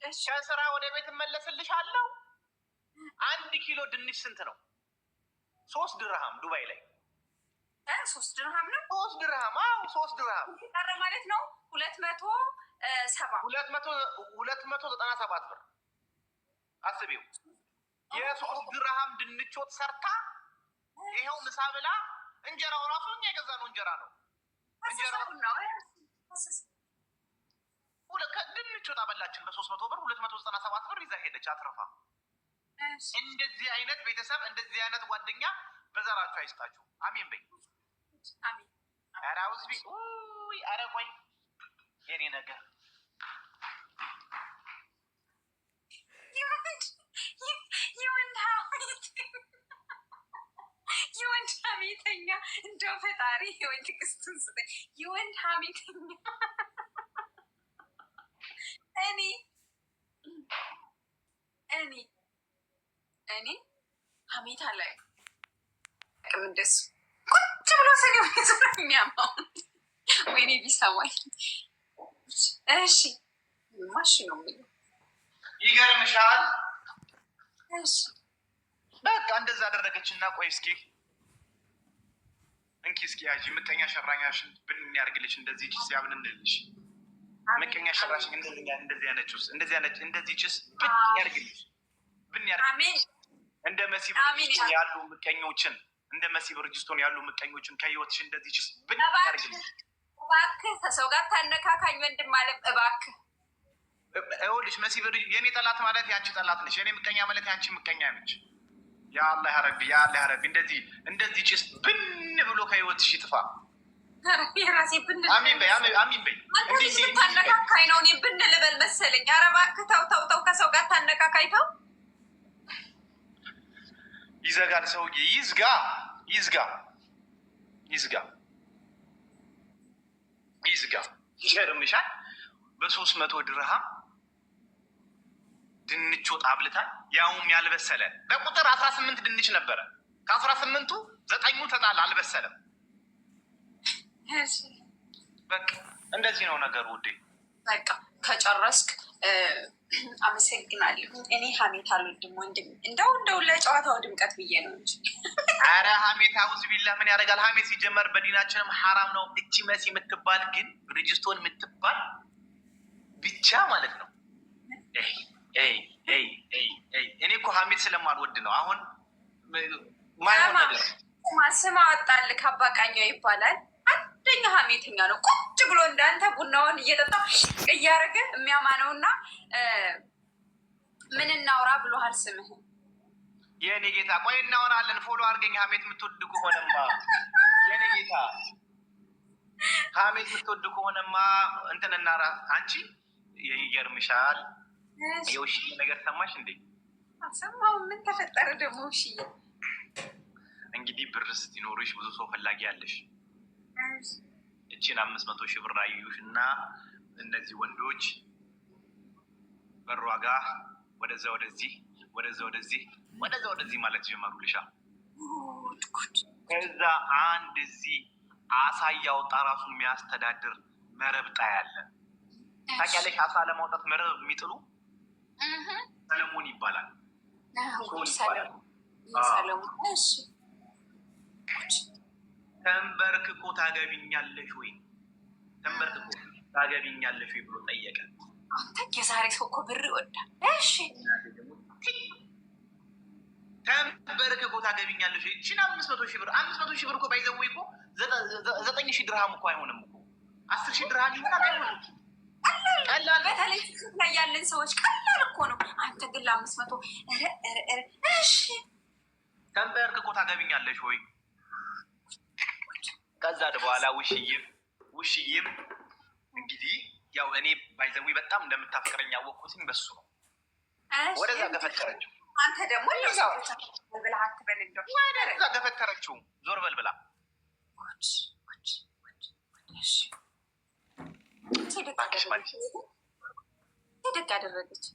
ከስራ ወደ ቤት እመለስልሻለሁ። 1 ኪሎ ድንች ስንት ነው? 3 ድርሃም ዱባይ ላይ 3 ድርሃም ነው። 3 ድርሃም። አዎ 3 ድርሃም ቀረ ማለት ነው። 297 ብር አስቢው። የ3 ድርሃም ድንች ወጥ ሰርታ ይሄው ምሳ ብላ እንጀራው ራሱ እኛ የገዛነው እንጀራ ነው። እንጀራው ነው ድንች ወጥ አበላችን በ300 ብር 297 ብር ይዛ ሄደች አትረፋ። እንደዚህ አይነት ቤተሰብ እንደዚህ አይነት ጓደኛ በዘራችሁ አይስጣችሁ። አሜን በይ። አሜን። ኧረ አውዝቢ ኧረ ቆይ የኔ ነገር የወንድ ሀሜተኛ እንደው ፈጣሪ ወይ ትዕግስቱን ስጠኝ። የወንድ ሀሜተኛ እኔ ሀሜታ ላይ እንደሱ ቁጭ ብሎ ሰኔ የሚያማው ወይኔ ቢሰማኝ። እሺ ማሽ ነው የሚለው ይገርምሻል። እሺ በቃ እንደዛ አደረገችና ቆይ እስኪ እንኪ እስኪ ያጂ ምቀኛ ሸራኛሽን ብን ያርግልሽ እንደዚህ ጭስ ያብንልሽ። ምቀኛ ሸራሽን እንደዚህ ያነችስ እንደዚህ ጭስ ብን ያርግልሽ ብን ያርግልሽ። እንደ መሲ ብርጅስቶን ያሉ ምቀኞችን እንደ መሲ ብርጅስቶን ያሉ ምቀኞችን ከህይወትሽ እንደዚህ ጭስ ብን ያርግልሽ። እባክህ ከሰው ጋር ታነካካኝ ወንድም ማለት እባክህ። ይኸውልሽ መሲ ብርጅ የኔ ጠላት ማለት ያንቺ ጠላት ነች። የኔ ምቀኛ ማለት ያንቺ ምቀኛ ነች። ያ አላህ ያ ረቢ ያ አላህ ያ ረቢ እንደዚህ ጭስ ብን ብሎ ከህይወትሽ ይጥፋ። የራሴ ብን አሚን በይ አሚን በይ። እንዴ ታነካካኝ ነው እኔ ብን ልበል መሰለኝ። ኧረ እባክህ ተው ከሰው ጋር ታነካካኝ ተው። ይዘጋል ሰውዬ ይዝጋ ይገርምሻል። በ300 ድርሃም ድንች ወጥ አብልታል። ያውም ያልበሰለ በቁጥር 18 ድንች ነበረ። ከ18ቱ 9ኙ ተጣል አልበሰለም። በቃ እንደዚህ ነው ነገሩ ውዴ። በቃ ከጨረስክ አመሰግናለሁ። እኔ ሀሜት አልወድም ወንድም፣ እንደው ለጨዋታው ድምቀት ብዬ ነው እንጂ። አረ ሀሜት አውዝ ቢላ ምን ያደርጋል? ሀሜት ሲጀመር በዲናችንም ሐራም ነው። እቺ መሲ የምትባል ግን ብሪጅስቶን የምትባል ብቻ ማለት ነው። እኔ እኮ ሀሜት ስለማልወድ ነው። አሁን ማይሆን ነገር ስም አወጣልህ አባቃኛው ይባላል። አንደኛ ሀሜተኛ ነው። ቁጭ ብሎ እንዳንተ ቡናውን እየጠጣ እያደረገ የሚያማነውና ምን እናውራ ብሎሃል ስምህን። የኔ ጌታ ቆይ እናወራለን። ፎሎ አድርገኝ። ሀሜት የምትወድ ከሆነማ የኔ ጌታ ሀሜት የምትወድ ከሆነማ እንትን እናራ። አንቺ ይገርምሻል። የውሽዬ ነገር ሰማሽ እንዴ? ሰማሁ። ምን ተፈጠረ ደግሞ ውሽዬ? እንግዲህ ብር ስትኖርሽ ብዙ ሰው ፈላጊ ያለሽ እቺን 500 ሺህ ብር አዩሽ እና እነዚህ ወንዶች በሯ ጋ ወደዛ ወደዚህ ማለት ጀመሩልሻ። ከዛ አንድ እዚህ አሳ እያወጣ ራሱን የሚያስተዳድር መረብጣ ያለ ታውቂያለሽ? አሳ ለማውጣት መረብ የሚጥሉ ሰለሞን ይባላል። ተንበርክኮ ታገቢኛለሽ ወይ ብሎ ጠየቀ። አንተ የዛሬ ሰው እኮ ብር ይወዳል። እሺ ተንበርክኮ ታገቢኛለሽ ወይ? እቺን 500 ሺህ ብር እኮ ባይዘወይ እኮ 9,000 ድርሃም እኮ አይሆንም እኮ 10,000 ድርሃም ይሆናል። አይሆንም ቀላል። በተለይ ላይ ያለን ሰዎች ቀላል እኮ ነው። አንተ ግን ለ500 እሺ ተንበርክኮ ታገቢኛለሽ ወይ? ከዛ በኋላ ውሽዬም እንግዲህ ያው እኔ ባይዘዊ በጣም እንደምታፈቅረኝ ያወቅኩትኝ በሱ ነው። ወደዛ ገፈተረችው። አንተ ደግሞ ብለህ አትበል እንደው ወደዛ ገፈተረችው። ዞር በል ብላ ደግ አደረገች።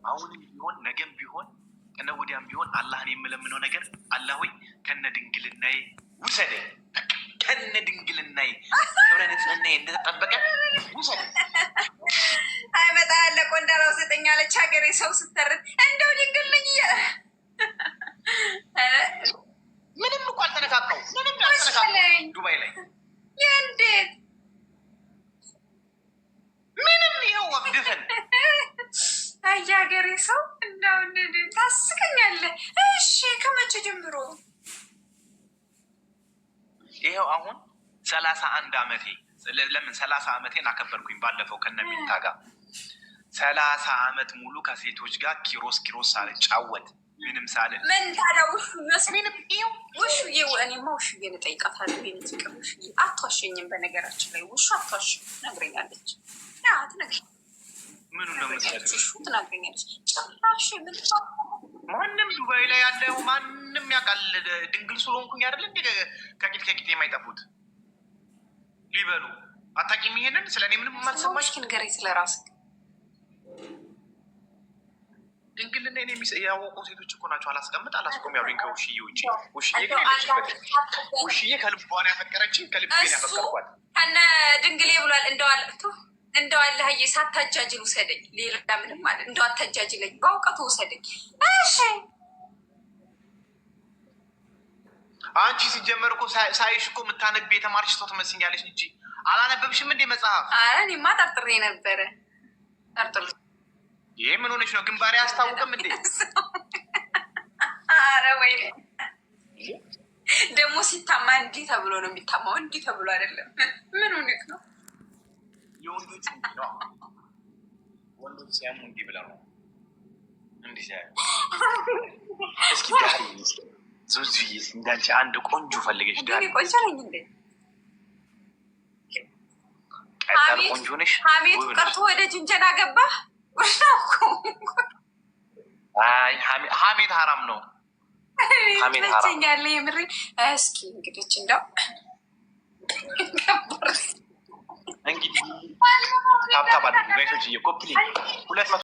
አሁንም ቢሆን ነገም ቢሆን ከነ ወዲያም ቢሆን አላህን የምለምነው ነገር አላህ ሆይ ከነ ድንግልናዬ ውሰደኝ፣ ከነ ድንግልናዬ ክብረ ንጽህናዬ እንደተጠበቀ ውሰደኝ። ታስቀኛለች። ሀገሬ ሰው ስተርት እንደው ድንግልኝ ምንም እኮ አልተነካካው ምንም ያልተነካካው ዱባይ ላይ እንዴት ምንም ይኸው ወፍድፈን ሀገሬ ሰው እንደው ታስቀኛለህ። እሺ ከመቼ ጀምሮ? ይኸው አሁን 31 ዓመቴ ለምን 30 ዓመቴን አከበርኩኝ ባለፈው ከነሚታ ጋር 30 ዓመት ሙሉ ከሴቶች ጋር ኪሮስ ሳልጫወት ምንም ሳልል ምን ታዲያ ውሹ መስሚንም ውሹዬ እኔማ ውሹዬን እጠይቃታለሁ። ይሄን ፍቅር ውሹዬ አትዋሸኝም። በነገራችን ላይ ውሹ አትዋሽም ነግረኛለች። ያ ትነግረኝ ምኑ እንደምትሰጥ ውሹ ትነግረኛለች። ጭራሽ ምን ማንም ዱባይ ላይ ያለው ማንም ያውቃል። ድንግል ስለሆንኩኝ አይደል እንዴ ከቂት የማይጠፉት ሊበሉ አታውቂም? ይሄንን ስለኔ ምንም የማትሰማሽ ንገረኝ ስለራስህ። ድንግልና እኔ ያወቁ ሴቶች እኮ ናቸው። አላስቆም ያሉኝ ከውሽዬ ውጭ። ውሽዬ ውሽዬ ከልቧን ያፈቀረችኝ ከልቤን ያፈቀርኳት ከነ ድንግሌ ብሏል። እንደው አለህዬ ሳታጃጅል ውሰደኝ። ሌላ ምንም ማለት እንደው አታጃጅለኝ፣ በእውቀቱ ውሰደኝ። እሺ አንቺ ሲጀመር እኮ ሳይሽ እኮ የምታነቢ የተማርሽ ሰው ትመስኛለሽ እንጂ አላነበብሽም እንዴ መጽሐፍ? እኔማ ጠርጥሬ ነበረ። ይሄ ምን ሆነሽ ነው? ግንባሬ አያስታውቅም እንዴ? አረ ወይኔ ደግሞ ሲታማ እንዲህ ተብሎ ነው የሚታማው፣ እንዲህ ተብሎ አይደለም። ምን ሆነክ ነው? ወንዶች ሲያሙ እንዲህ ብለው ነው እንዲህ ሲያ እስኪ ዳሪ ዙዙዬ እንዳንቺ አንድ ቆንጆ ፈልገሽ ዳሪ ቆንጆ ነኝ እንዴ? ቆንጆ ነሽ። ሀሜቱ ቀርቶ ወደ ጅንጀና ገባ። አይ ሀሜት ሀራም ነው። ሀሜት ሀራም ያለ የምሬ። እስኪ እንግዲህ እንደው እንግዲህ ታብታብ አድርጉ ጋይሶች። 200